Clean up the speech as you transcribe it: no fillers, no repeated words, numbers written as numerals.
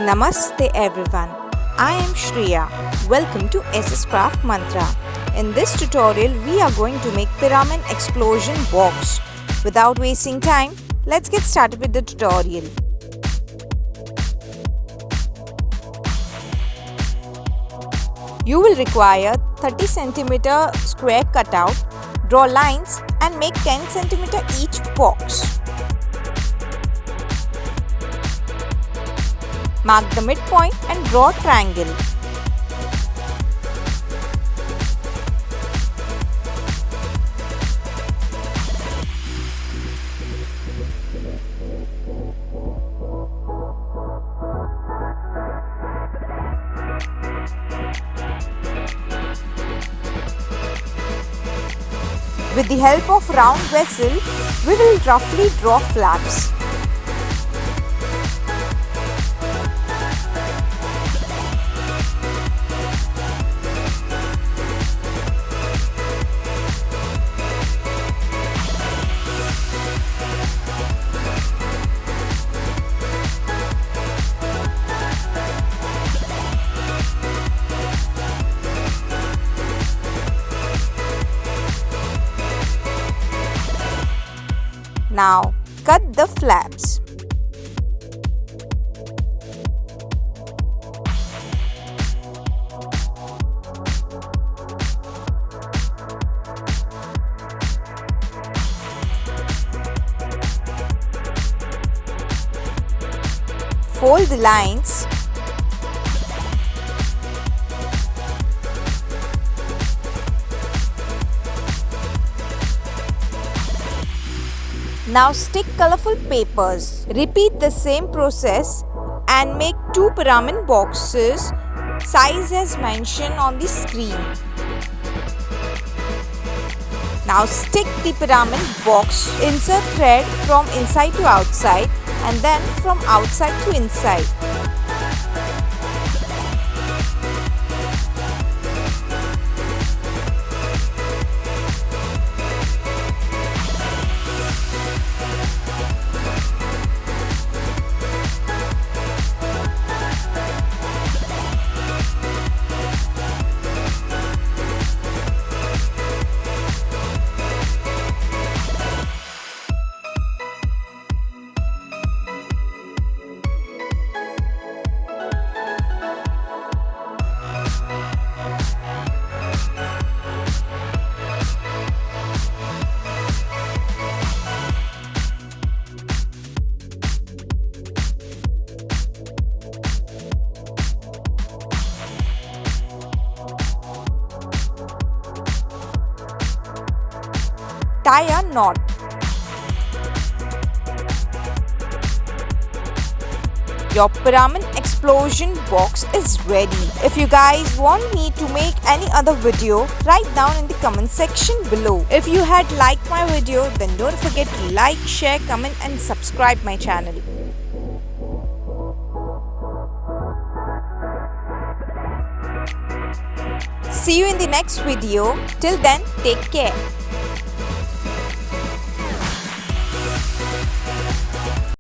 Namaste everyone, I am Shriya. Welcome to SS Craft Mantra. In this tutorial, we are going to make pyramid explosion box. Without wasting time, let's get started with the tutorial. You will require 30 cm square cutout, draw lines and make 10 cm each box. Mark the midpoint and draw a triangle. With the help of round vessel, we will roughly draw flaps. Now, cut the flaps. Fold the lines. Now stick colorful papers. Repeat the same process and make 2 pyramid boxes, size as mentioned on the screen. Now stick the pyramid box, insert thread from inside to outside and then from outside to inside. Tie a knot. Your pyramid explosion box is ready. If you guys want me to make any other video, write down in the comment section below. If you had liked my video, then don't forget to like, share, comment and subscribe my channel. See you in the next video. Till then, take care.